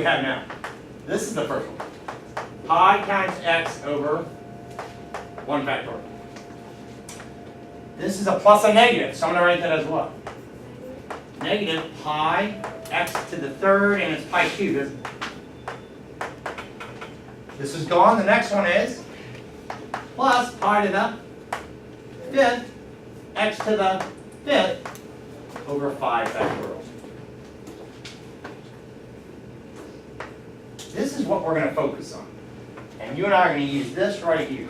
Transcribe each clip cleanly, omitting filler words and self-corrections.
we have now? This is the first one. Pi times x over 1 factorial. This is a plus or negative, so I'm going to write that as well. Negative pi x to the third, and it's pi cubed. This is gone. The next one is plus pi to the fifth x to the fifth over 5 factorial. This is what we're going to focus on. And you and I are going to use this right here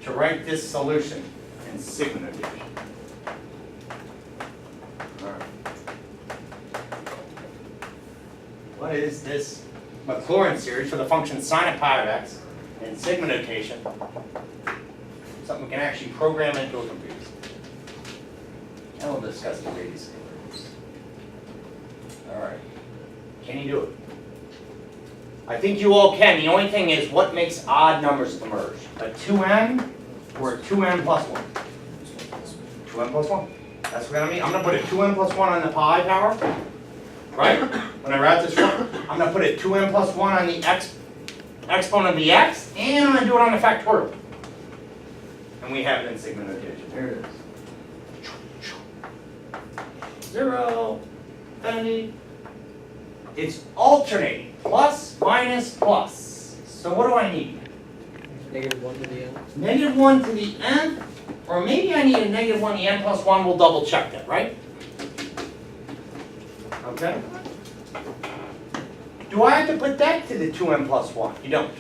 to write this solution in sigma notation. All right. What is this Maclaurin series for the function sine of pi of x in sigma notation? Something we can actually program into a computer. And we'll discuss the radius scalars. All right. Can you do it? I think you all can. The only thing is, what makes odd numbers emerge? A 2n or a 2n plus 1? 2n plus 1. That's what I mean. I'm going to put a 2n plus 1 on the pi power. Right? When I write this one, I'm going to put a 2n plus 1 on the exponent of the x, and I'm going to do it on the factorial. And we have it in sigma notation. Here it is. 0, infinity. It's alternating. Plus, minus, plus. So what do I need? Negative 1 to the n. Negative 1 to the n, or maybe I need a negative 1 to the n plus 1. We'll double check that, right? Okay. Do I have to put that to the 2n plus 1? You don't.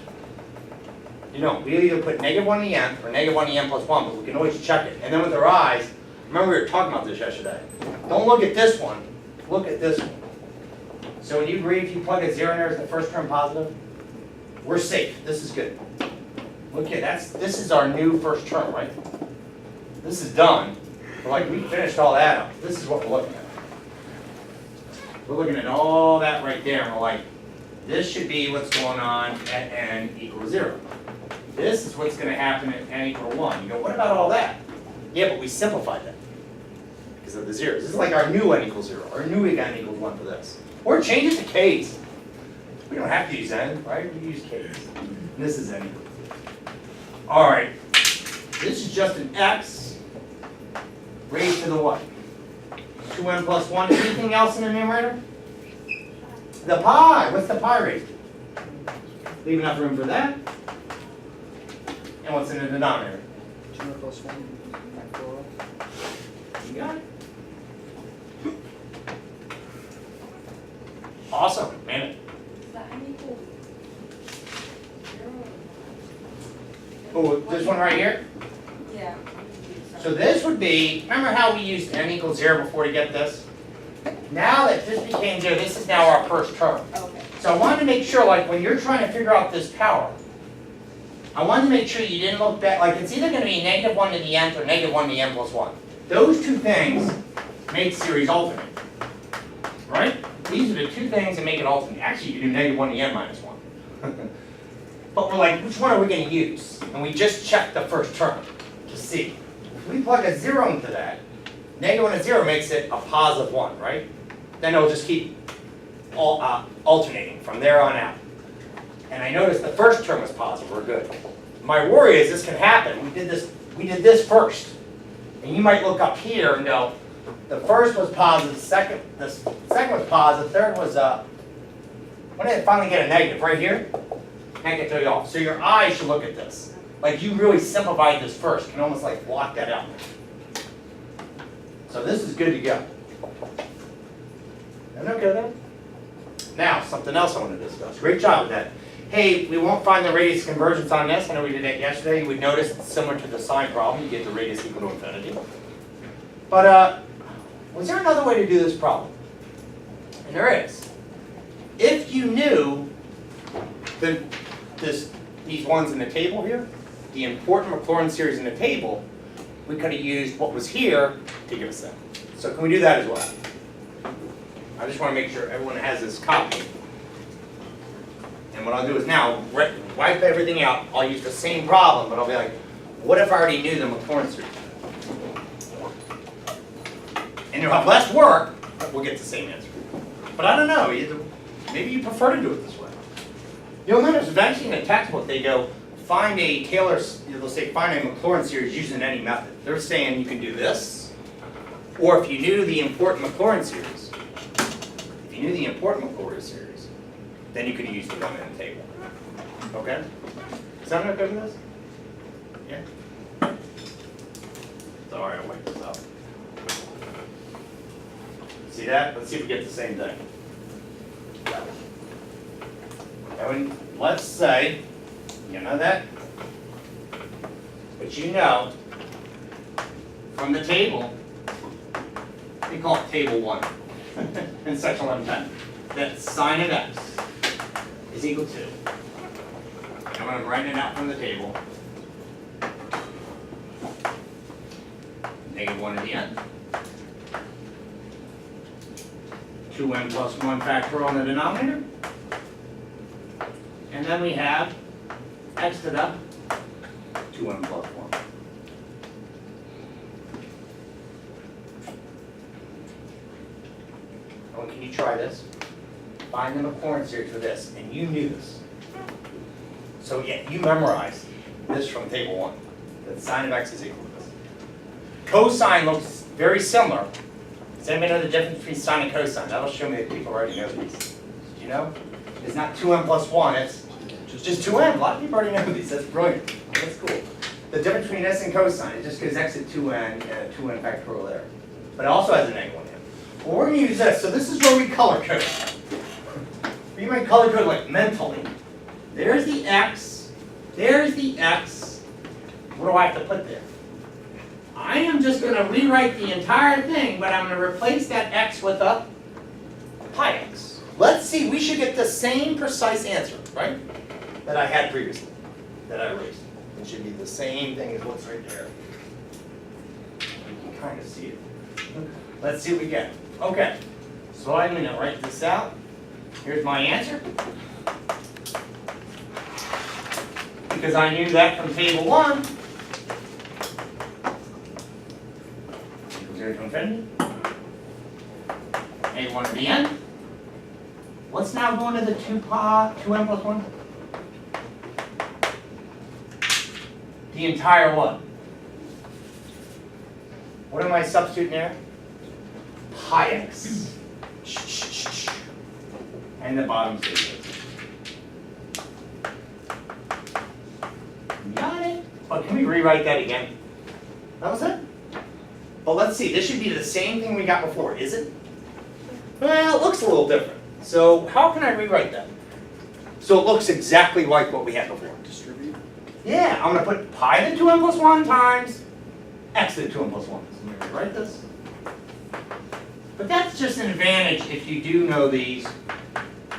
You don't. We either put negative 1 to the n or negative 1 to the n plus 1, but we can always check it. And then with our eyes, remember we were talking about this yesterday. Don't look at this one. Look at this one. So would you agree if you plug a 0 in there as the first term positive? We're safe. This is good. Look at this is our new first term, right? This is done. We're like, we finished all that up. This is what we're looking at. We're looking at all that right there, and we're like, this should be what's going on at n equals 0. This is what's going to happen at n equal 1. You go, what about all that? Yeah, but we simplified that because of the zeros. This is like our new n equals 0, our new n equals 1 for this. Or change it to k's. We don't have to use n, right? We use k's. And this is n equals 0. All right. This is just an x raised to the what? 2n plus 1. Anything else in the numerator? The pi. What's the pi raised to? Leave enough room for that. And what's in the denominator? 2n plus 1 factorial. You got it. Awesome, man. Is that n equals 0? Oh, this one right here? Yeah. So this would be, remember how we used n equals 0 before to get this? Now that this became 0, this is now our first term. Okay. So I wanted to make sure, like when you're trying to figure out this power, I wanted to make sure you didn't look back, like it's either going to be negative 1 to the nth or negative 1 to the n plus 1. Those two things make series alternate. Right? These are the two things that make it alternate. Actually, you can do negative 1 to the n minus 1. But we're like, which one are we going to use? And we just checked the first term to see. If we plug a 0 into that, negative 1 to 0 makes it a positive 1, right? Then it'll just keep alternating from there on out. And I noticed the first term was positive. We're good. My worry is this can happen. We did this first. And you might look up here and go, the first was positive, the second was positive, third was when did it finally get a negative? Right here? Can't get totally off. So your eyes should look at this. Like you really simplified this first. You can almost like block that out. So this is good to go. Isn't that okay then? Now, something else I want to discuss. Great job with that. Hey, we won't find the radius convergence on this. I know we did that yesterday. You would notice it's similar to the sine problem. You get the radius equal to infinity. But was there another way to do this problem? And there is. If you knew these ones in the table here, the important Maclaurin series in the table, we could have used what was here to give us that. So can we do that as well? I just want to make sure everyone has this copy. And what I'll do is now, wipe everything out. I'll use the same problem, but I'll be like, what if I already knew the Maclaurin series? And you'll have less work, but we'll get the same answer. But I don't know, maybe you prefer to do it this way. You'll notice eventually in a textbook, they go, find a Taylor's, they'll say find a Maclaurin series using any method. They're saying you can do this, or if you knew the important Maclaurin series, then you could use the one in the table. Okay? Sound okay with this? Yeah? Sorry, I'll wait this up. See that? Let's see if we get the same thing. And let's say, you know that? But you know, from the table, we call it table 1 in section 1110, that sine of x is equal to, and I'm writing it out from the table, -1 at the end. 2n plus 1 factorial in the denominator. And then we have x to the 2n plus 1. Oh, can you try this? Find the Maclaurin series for this, and you knew this. So yeah, you memorized this from table 1, that sine of x is equal to this. Cosine looks very similar. Does anybody know the difference between sine and cosine? That'll show me that people already know these. Do you know? It's not 2n plus 1, it's just 2n. A lot of people already know these. That's brilliant. That's cool. The difference between this and cosine, it just goes x at 2n and a 2n factorial there. But it also has a -1 here. Well, we're going to use this. So this is where we color code. We might color code like mentally. There's the x. There's the x. What do I have to put there? I am just going to rewrite the entire thing, but I'm going to replace that x with a pi x. Let's see, we should get the same precise answer, right? That I had previously, that I erased. It should be the same thing as what's right there. You can kind of see it. Let's see what we get. Okay, so I'm going to write this out. Here's my answer. Because I knew that from table 1. Equals 0 to infinity. A1 at the end. Let's now go into the 2n plus 1. The entire what? What am I substituting there? Pi x. And the bottom stays. Got it. But can we rewrite that again? That was it? But let's see, this should be the same thing we got before, is it? Well, it looks a little different. So how can I rewrite that? So it looks exactly like what we had before. Distribute. Yeah, I'm going to put pi to the 2n plus 1 times x to the 2n plus 1. So let me rewrite this. But that's just an advantage if you do know these,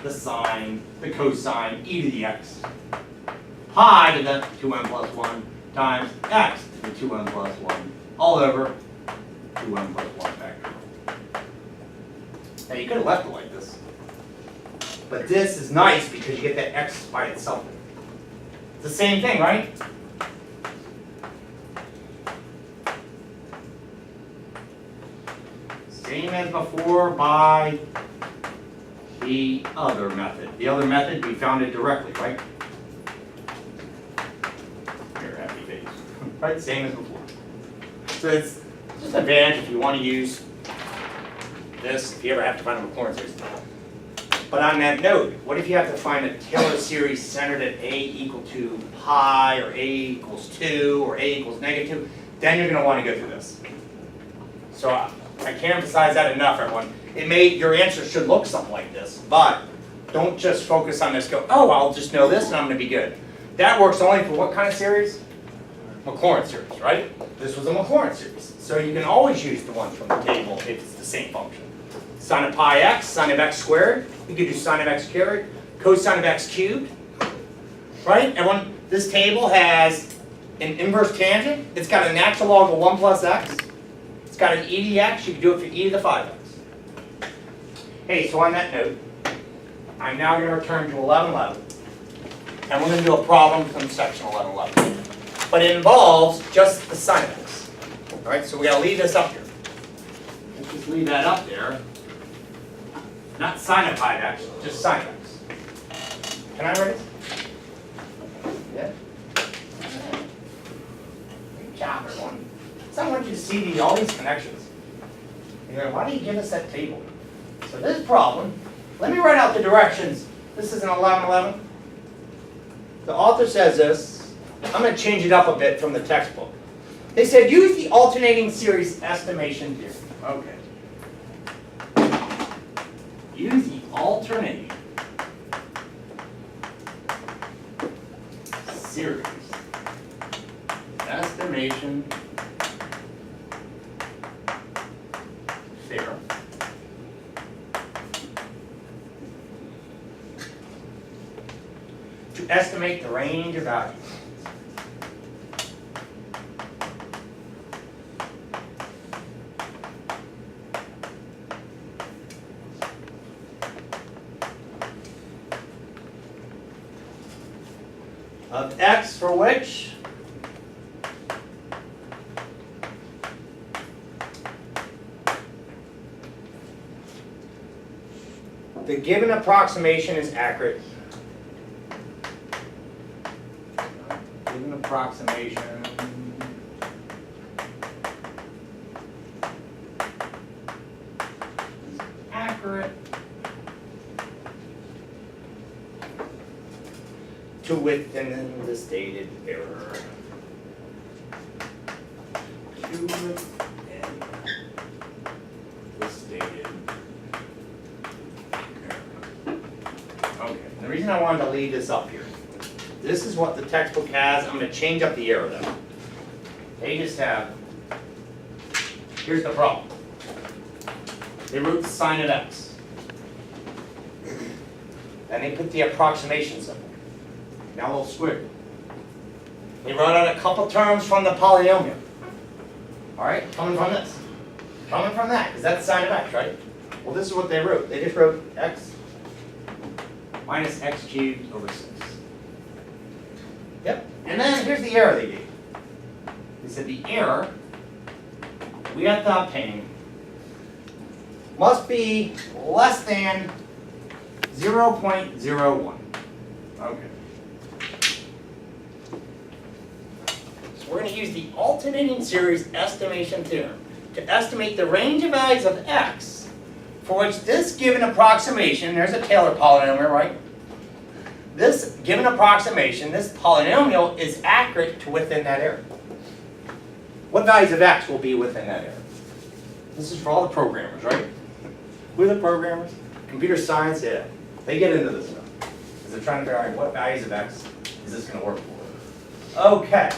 the sine, the cosine, e to the x. Pi to the 2n plus 1 times x to the 2n plus 1 all over 2n plus 1 factorial. Now you could have left it like this. But this is nice because you get that x by itself. It's the same thing, right? Same as before by the other method. The other method, we found it directly, right? Here, happy face. Right, same as before. So it's just an advantage if you want to use this, if you ever have to find a Maclaurin series. But on that note, what if you have to find a Taylor series centered at a equal to pi, or a equals 2, or a equals -2? Then you're going to want to go through this. So I can't emphasize that enough, everyone. Your answer should look something like this, but don't just focus on this, go, oh, I'll just know this and I'm going to be good. That works only for what kind of series? Maclaurin series, right? This was a Maclaurin series. So you can always use the ones from the table if it's the same function. Sine of pi x, sine of x squared. You could do sine of x squared, cosine of x cubed. Right? Everyone, this table has an inverse tangent. It's got a natural log of 1 plus x. It's got an e to the x. You can do it for e to the 5x. Hey, so on that note, I'm now going to return to 1111. And we're going to do a problem from section 1111. But it involves just the sine of x. All right, so we got to leave this up here. Let's just leave that up there. Not sine of 5x, just sine of x. Can I write it? Yeah? Good job, everyone. So I want you to see all these connections. You know, why do you give us that table? So this problem, let me write out the directions. This is an 11-11. The author says this. I'm going to change it up a bit from the textbook. They said use the alternating series estimation theorem. Okay. Use the alternating series estimation theorem to estimate the range of values of x for which the given approximation is accurate. Given approximation is accurate to within the stated error. To within the stated error. Okay, the reason I wanted to leave this up here, this is what the textbook has. I'm going to change up the error though. They just have, here's the problem. They wrote the sine of x. Then they put the approximation symbol. Now a little square. They wrote out a couple terms from the polynomial. Alright, coming from this. Coming from that, because that's sine of x, right? Well, this is what they wrote. They just wrote x minus x cubed over 6. Yep. And then here's the error they gave. They said the error we have to obtain must be less than 0.01. Okay. So we're going to use the alternating series estimation theorem to estimate the range of values of x for which this given approximation, there's a Taylor polynomial, right? This given approximation, this polynomial is accurate to within that error. What values of x will be within that error? This is for all the programmers, right? Who are the programmers? Computer science, yeah. They get into this stuff. Because they're trying to figure out what values of x is this going to work for. Okay.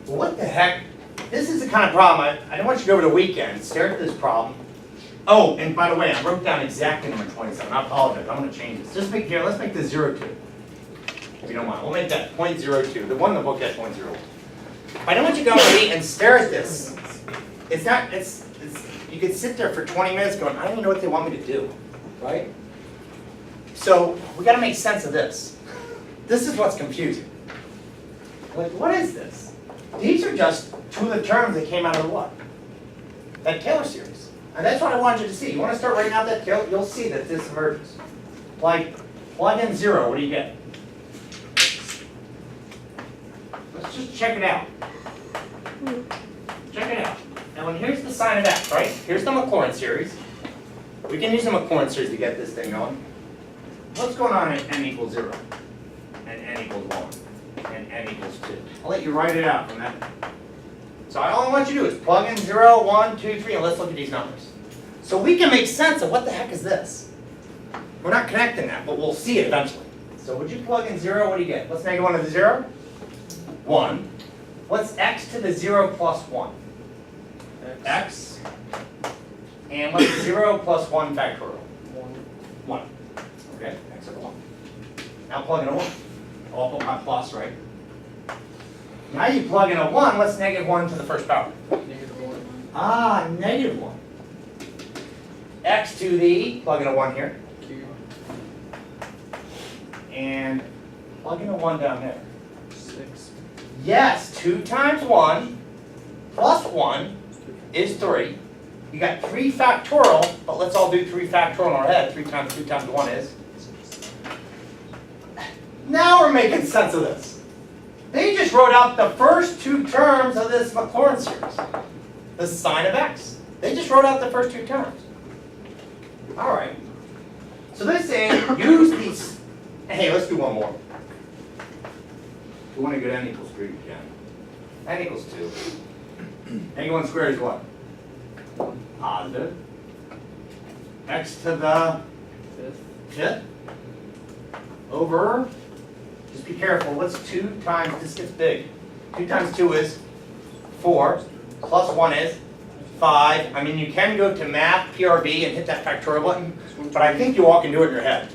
Well, what the heck? This is the kind of problem, I don't want you to go over the weekend, stare at this problem. Oh, and by the way, I wrote down exactly number 27. I apologize. I'm going to change this. Just make here, let's make this 0.2. If you don't mind. We'll make that 0.02. The one in the book has 0.01. I don't want you to go over and stare at this. It's not, you could sit there for 20 minutes going, I don't even know what they want me to do. Right? So, we got to make sense of this. This is what's confusing. Like, what is this? These are just two of the terms that came out of the what? That Taylor series. And that's what I wanted you to see. You want to start writing out that Taylor? You'll see that this emerges. Like, plug in 0, what do you get? Let's just check it out. Check it out. Now, when here's the sine of x, right? Here's the Maclaurin series. We can use the Maclaurin series to get this thing going. What's going on at n equals 0? And n equals 1? And n equals 2? I'll let you write it out from that. So all I want you to do is plug in 0, 1, 2, 3, and let's look at these numbers. So we can make sense of what the heck is this. We're not connecting that, but we'll see it eventually. So would you plug in 0, what do you get? What's negative 1 to the 0? 1. What's x to the 0 plus 1? X. And what's 0 plus 1 factorial? 1. Okay, x over 1. Now plug in a 1. I'll put my plus, right? Now you plug in a 1, what's negative 1 to the first power? Negative 1. Ah, negative 1. X to the, plug in a 1 here. Cube. And plug in a 1 down there. 6. Yes, 2 times 1 plus 1 is 3 You got 3 factorial, but let's all do 3 factorial in our head. 3 times 2 times 1 is. Now we're making sense of this. They just wrote out the first 2 terms of this Maclaurin series. The sine of x. They just wrote out the first 2 terms. All right. So they're saying use these. Hey, let's do one more. We want to go to n equals 3 again. N equals 2. N1 squared is what? Positive. X to the fifth over, just be careful, what's 2 times, this gets big. 2 times 2 is 4, plus 1 is 5. I mean, you can go to math, PRB, and hit that factorial button, but I think you all can do it in your head.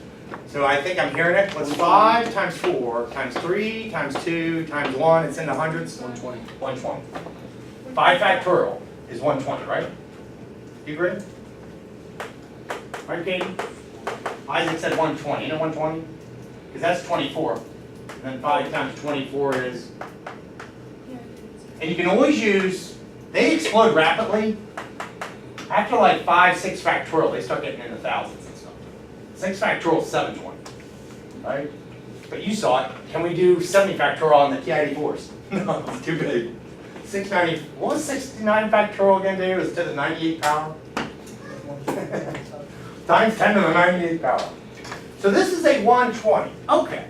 So I think I'm hearing it. What's 5 times 4 times 3 times 2 times 1, it's in the hundreds? 120. 120. 5 factorial is 120, right? You agree? Right, Katie? Isaac said 120. You know 120? Because that's 24. And then 5 times 24 is... And you can always use... They explode rapidly. After like 5, 6 factorial, they start getting in the thousands and stuff. 6 factorial is 720. Right? But you saw it. Can we do 70 factorial on the TI-84s? No, it's too big. 690, what was 69 factorial again, Dave? It was to the 98th power? Times 10 to the 98th power. So this is a 120. Okay.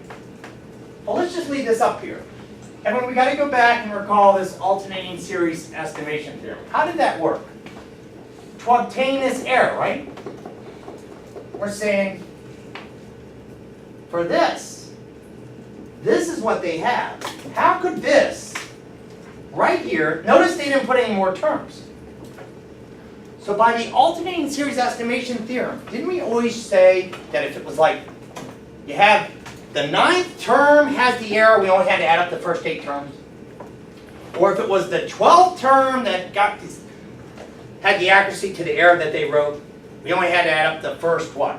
Well, let's just leave this up here. And when we got to go back and recall this alternating series estimation theorem. How did that work? To obtain this error, right? We're saying, for this is what they have. How could this, right here, notice they didn't put any more terms. So by the alternating series estimation theorem, didn't we always say that if it was like, you have the 9th term has the error, we only had to add up the first 8 terms? Or if it was the 12th term that got this, had the accuracy to the error that they wrote, we only had to add up the first, what,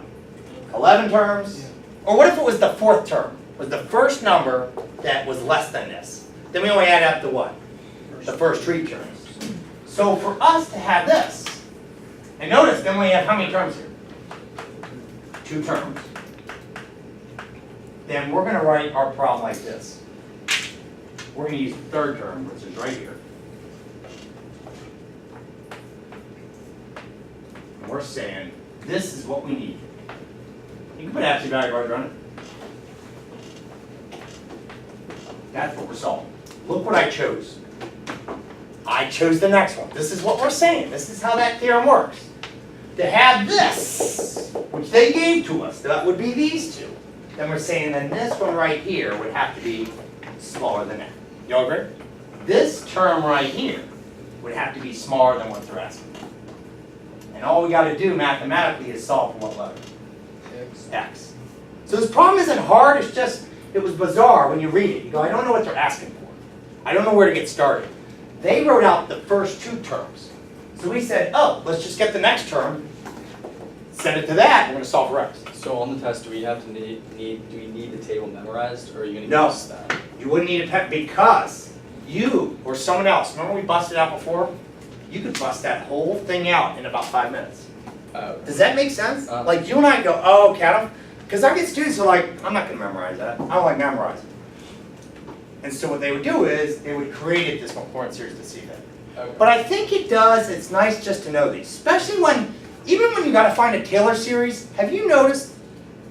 11 terms? Or what if it was the 4th term? Was the first number that was less than this? Then we only add up the what? The first 3 terms. So for us to have this, and notice, then we have how many terms here? 2 terms. Then we're going to write our problem like this. We're going to use the 3rd term, which is right here. And we're saying, this is what we need. You can put absolute value right around it. That's what we're solving. Look what I chose. I chose the next one. This is what we're saying. This is how that theorem works. To have this, which they gave to us, that would be these 2. Then we're saying then this one right here would have to be smaller than that. Y'all agree? This term right here would have to be smaller than what they're asking. And all we got to do mathematically is solve for what letter? X. So this problem isn't hard, it's just, it was bizarre when you read it. You go, I don't know what they're asking for. I don't know where to get started. They wrote out the first 2 terms. So we said, oh, let's just get the next term, send it to that, we're going to solve for x. So on the test, do we have to do we need the table memorized, or are you going to No. guess that? You wouldn't need a because you or someone else, remember we busted out before? You could bust that whole thing out in about 5 minutes. Does that make sense? Like you and I go, oh, okay, because I get students who are like, I'm not going to memorize that. I don't like memorizing. And so what they would do is, they would create this Maclaurin series to see that. Okay. But I think it does, it's nice just to know these. Especially when, even when you got to find a Taylor series, have you noticed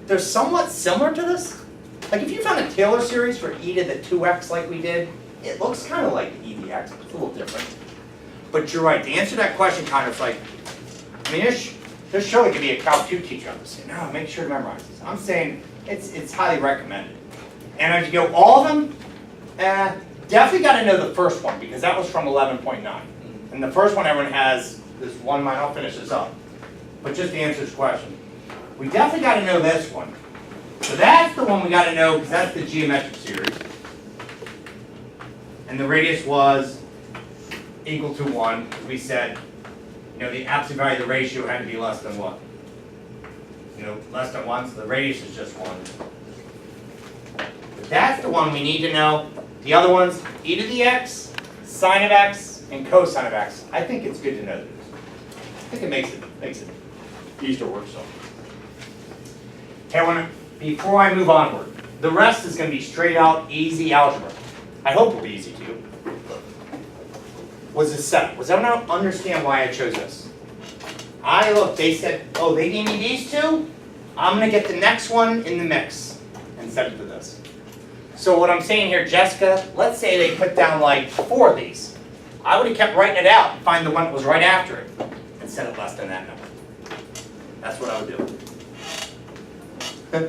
they're somewhat similar to this? Like if you found a Taylor series for e to the 2x like we did, it looks kind of like e to the x, but it's a little different. But you're right, to answer that question kind of like, I mean, there surely could be a Calc 2 teacher out there saying, no, make sure to memorize this. I'm saying it's highly recommended. And as you go, all of them, definitely got to know the first one because that was from 11.9. And the first one everyone has this one line, I'll finish this up. But just to answer this question, we definitely got to know this one. So that's the one we got to know because that's the geometric series. And the radius was equal to 1. We said, you know, the absolute value of the ratio had to be less than what? You know, less than 1, so the radius is just 1. But that's the one we need to know. The other ones, e to the x, sine of x, and cosine of x. I think it's good to know this. think it makes it easier to work so. Hey, before I move onward, the rest is going to be straight out easy algebra. I hope it'll be easy to you. Was this set? Was everyone understand why I chose this? I looked, they said, oh, they gave me these two? I'm going to get the next one in the mix and set it to this. So what I'm saying here, Jessica, let's say they put down like 4 of these. I would have kept writing it out and find the one that was right after it and set it less than that number. That's what I would do.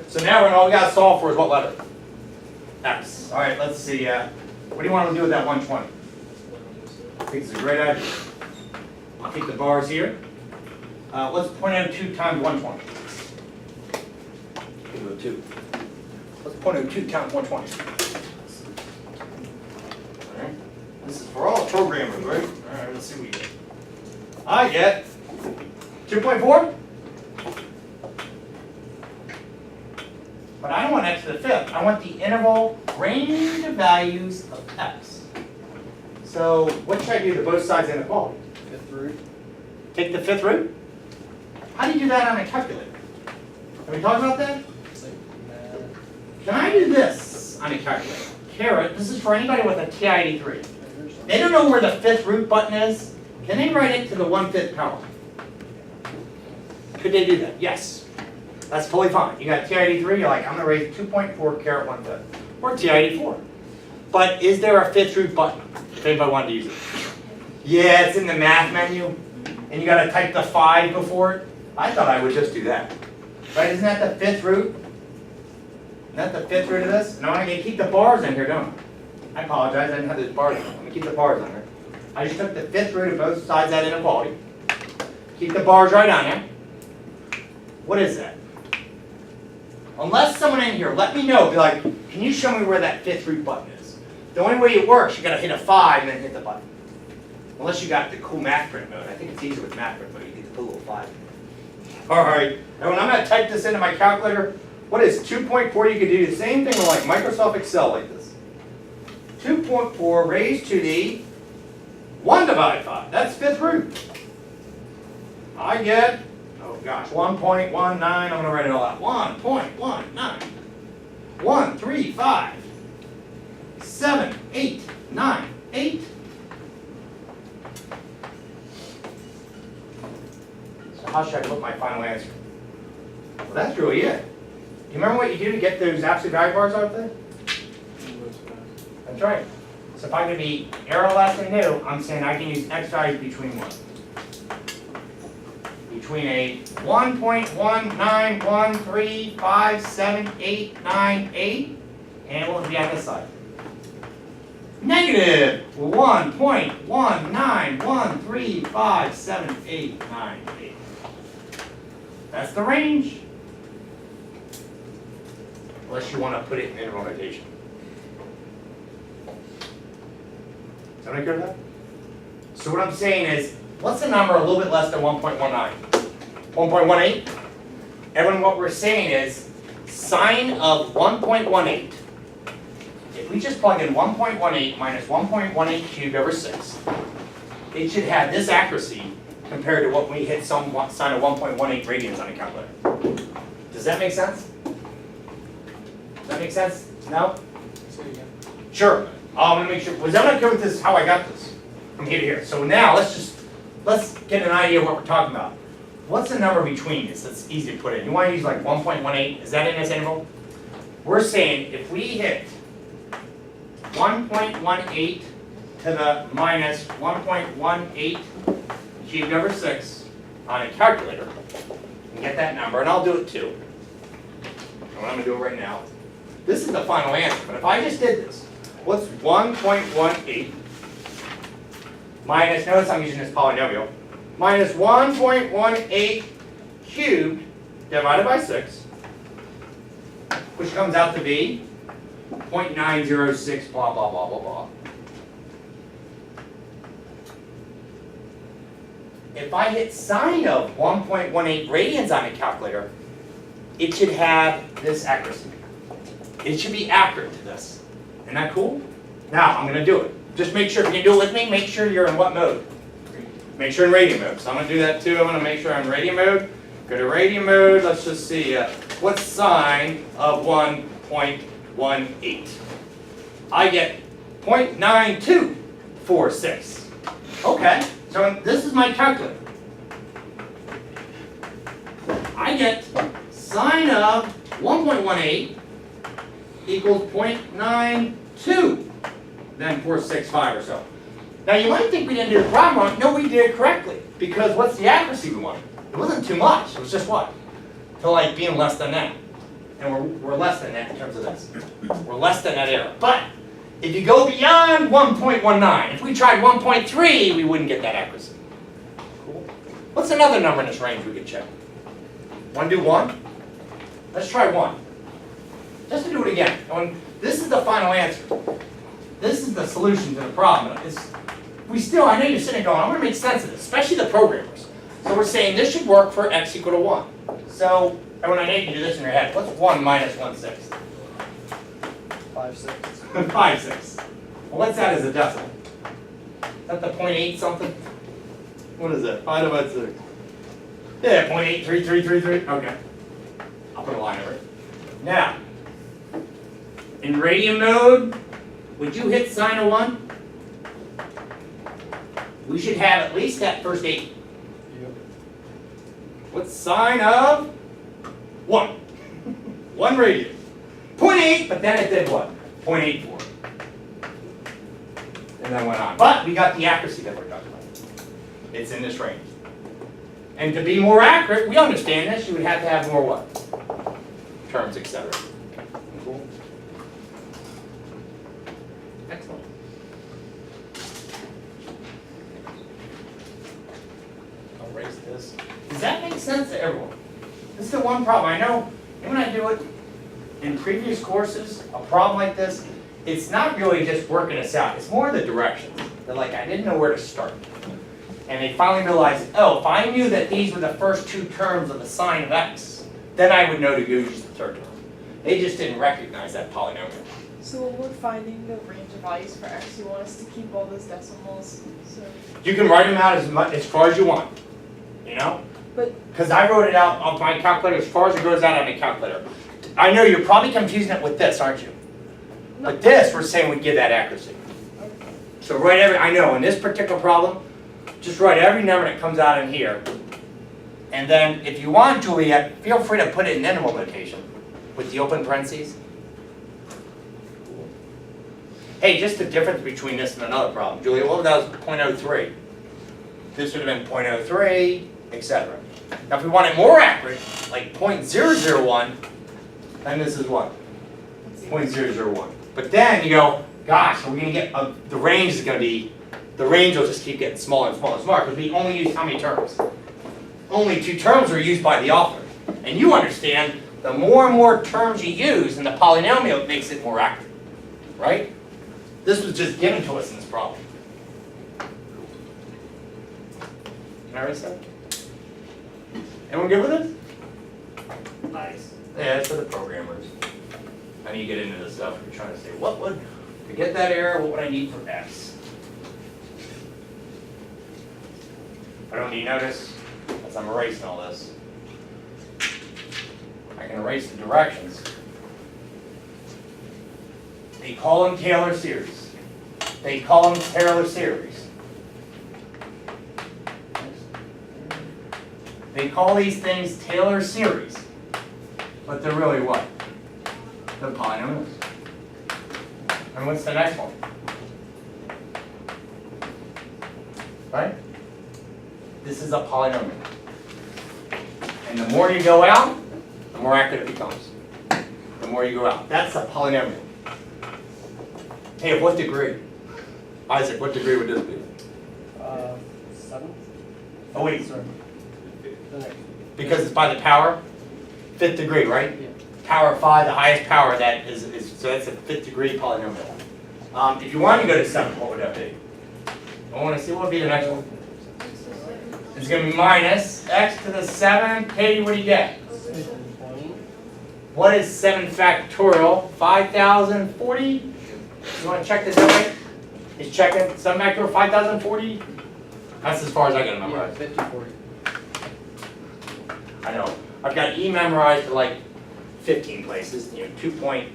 So now all we got to solve for is what letter? X. All right, let's see. What do you want to do with that 120? I think it's a great idea. I'll keep the bars here. Let's point out 2 times 120. Give it a 2. Let's point out 2 times 120. All right. This is for all programmers, right? All right, let's see what we get. I get 2.4. But I don't want x to the 5th. I want the interval range of values of x. So what should I do to both sides of inequality? 5th root. Take the 5th root? How do you do that on a calculator? Have we talked about that? It's like math. Can I do this on a calculator? Caret, this is for anybody with a TI-83. They don't know where the 5th root button is. Can they write it to the 1/5 power? Could they do that? Yes. That's totally fine. You got TI-83, you're like, I'm going to raise 2.4 caret 1/5. Or TI-84. But is there a 5th root button, if anybody wanted to use it? Yeah, it's in the math menu. And you got to type the 5 before it. I thought I would just do that. Right, isn't that the 5th root? Isn't that the 5th root of this? And I want to keep the bars in here, don't I? I apologize, I didn't have those bars in. Let me keep the bars on there. I just took the 5th root of both sides of that inequality. Keep the bars right on there. What is that? Unless someone in here, let me know, be like, can you show me where that 5th root button is? The only way it works, you gotta hit a 5 and then hit the button. Unless you got the cool math print mode. I think it's easier with math print mode, you get to put a little 5 in there. Alright, and when I'm gonna type this into my calculator, what is 2.4? You could do the same thing with like Microsoft Excel like this. 2.4 raised to the 1 divided 5. That's 5th root. I get, oh gosh, 1.19, I'm going to write it all out. 1.19, 1, 3, 5, 7, 8, 9, 8. So how should I put my final answer? Well, that's really it. You remember what you do to get those absolute value bars out there? That's right. So if I'm going to be arrow less than new, I'm saying I can use x values between what? Between a 1.191357898, and what would be on this side? Negative 1.191357898. That's the range. Unless you want to put it in interval notation. Is that good with that? So what I'm saying is, what's the number a little bit less than 1.19? 1.18? Everyone, what we're saying is, sine of 1.18. If we just plug in 1.18 minus 1.18 cubed over 6, it should have this accuracy compared to what we hit some sine of 1.18 radians on a calculator. Does that make sense? Does that make sense? No? Sure. I'm going to make sure. Was everyone okay with this, how I got this? From here to here. So now, let's get an idea of what we're talking about. What's the number between this that's easy to put in? You want to use like 1.18? Is that in this interval? We're saying if we hit 1.18 to the minus 1.18 cubed over 6 on a calculator, and get that number, and I'll do it too. And what I'm going to do it right now. This is the final answer, but if I just did this, what's 1.18 minus, notice I'm using this polynomial, minus 1.18 cubed divided by 6, which comes out to be 0.906 blah, blah, blah, blah, blah. If I hit sine of 1.18 radians on a calculator, it should have this accuracy. It should be accurate to this. Isn't that cool? Now, I'm going to do it. Just make sure, if you can do it with me, make sure you're in what mode? make sure in radio mode. So I'm gonna do that too. I'm gonna make sure I'm in radio mode. Go to radio mode. Let's just see. What's sine of 1.18? I get 0.9246. Okay. So this is my calculator. I get sine of 1.18 equals 0.92, then 465 or so. Now you might think we didn't do the problem wrong. No, we did it correctly. Because what's the accuracy we wanted? It wasn't too much. It was just what? To like being less than that. And we're less than that in terms of this. We're less than that error. But if you go beyond 1.19, if we tried 1.3, we wouldn't get that accuracy. Cool. What's another number in this range we could check? Want to do 1? Let's try 1. Just to do it again. This is the final answer. This is the solution to the problem. I know you're sitting going, I want to make sense of this, especially the programmers. So we're saying this should work for x equal to 1. So, everyone, I know you can do this in your head. What's 1 minus 1/6? 5/6. 5/6. Well, what's that as a decimal? Is that the 0.8 something? What is that? 5 divided 6. Yeah, 0.83333. Okay. I'll put a line over it. Now, in radio mode, would you hit sine of 1? We should have at least that first 8. Yep. What's sine of 1? 1 radian. 0.8, but then it did what? 0.84. And then went on. But we got the accuracy that we're talking about. It's in this range. And to be more accurate, we understand this, you would have to have more what? Terms, etc. Cool. Excellent. I'll erase this. Does that make sense to everyone? This is the one problem. I know when I do it in previous courses, a problem like this, it's not really just working this out. It's more the directions. They're like, I didn't know where to start. And they finally realized, oh, if I knew that these were the first 2 terms of the sine of x, then I would know to go use the third term. They just didn't recognize that polynomial. So when we're finding the range of values for x, you want us to keep all those decimals, so. You can write them out as far as you want, you know? But Because I wrote it out on my calculator as far as it goes out on my calculator. I know you're probably confusing it with this, aren't you? no. But this, we're saying would give that accuracy. Okay. So write I know in this particular problem, just write every number that comes out in here. And then if you want, Juliet, feel free to put it in interval notation with the open parentheses. Hey, just the difference between this and another problem. Juliet, what if that was 0.03? This would have been 0.03, etc. Now if we want it more accurate, like 0.001, then this is what? 0.001. But then you go, gosh, we're going to get, the range is going to be, the range will just keep getting smaller and smaller and smaller because we only use how many terms? Only 2 terms are used by the author. And you understand, the more and more terms you use in the polynomial, it makes it more accurate, right? This was just given to us in this problem. Can I erase that? Anyone good with this? Nice. Yeah, it's for the programmers. I need to get into this stuff. We're trying to say, what would, to get that error, what would I need for x? I don't need notice, as I'm erasing all this. I can erase the directions. They call them Taylor series. They call them Taylor series. They call these things Taylor series. But they're really what? They're polynomials. And what's the next one? Right? This is a polynomial. And the more you go out, the more accurate it becomes. The more you go out. That's a polynomial. Hey, of what degree? Isaac, what degree would this be? 7th? Oh wait, Sorry. because it's by the power? 5th degree, right? Yeah. Power of 5, the highest power that is so that's a 5th degree polynomial. If you want to go to 7, what would that be? I want to see what would be the next one. It's going to be minus x to the 7. Katie, what do you get? 20. What is 7 factorial? 5,040? You want to check this out? Right? Is checking 7 factorial 5,040? That's as far as I gotta memorize. 50-40. I know, I've got E memorized to like 15 places, 2.7,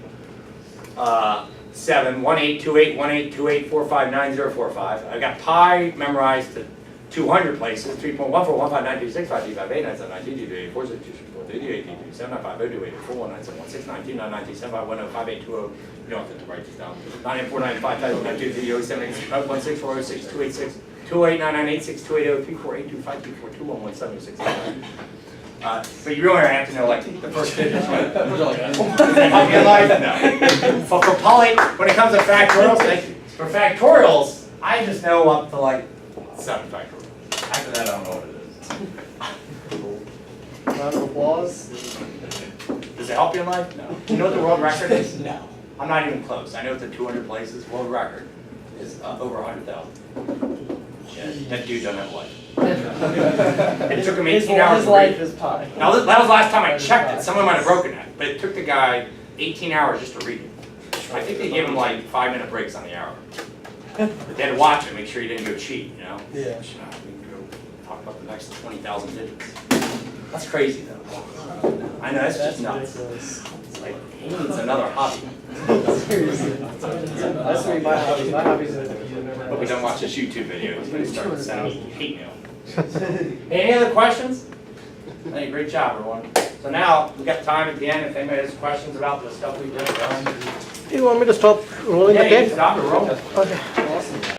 1828, 1828, 459045. I got pi memorized to 200 places, 3.141592653589792228 4624328847950288419716929927510582. You don't have to write this down. 94953092306 2899862803482524117 but you really have to know like the first digits, right? Help your life? No. For poly, when it comes to factorials, for factorials, I just know up to like 7 factorials. After that, I don't know what it is. Round of applause. Does it help you in life? No. You know what the world record is? No. I'm not even close. I know it's at 200 places. World record is over 100,000. Yeah, that dude doesn't have life. It took him 18 hours His to life read. is pie. Now, that was the last time I checked it. Someone might have broken that. But it took the guy 18 hours just to read it. I think they gave him like 5-minute breaks on the hour. They had to watch it, make sure he didn't go cheat, Yeah. We can go talk about the next 20,000 digits. That's crazy though. I know, that's just nuts. ridiculous. It's like, he needs another hobby. Seriously. That's gonna be my hobby. My hobby's Hope we don't watch this YouTube video. He's gonna start sending me hate mail. Any other questions? Hey, great job, everyone. So now, we got time at the end if anybody has questions about the stuff we did. You want me to stop rolling Yeah, the you can tape? stop it, roll. Okay. Awesome.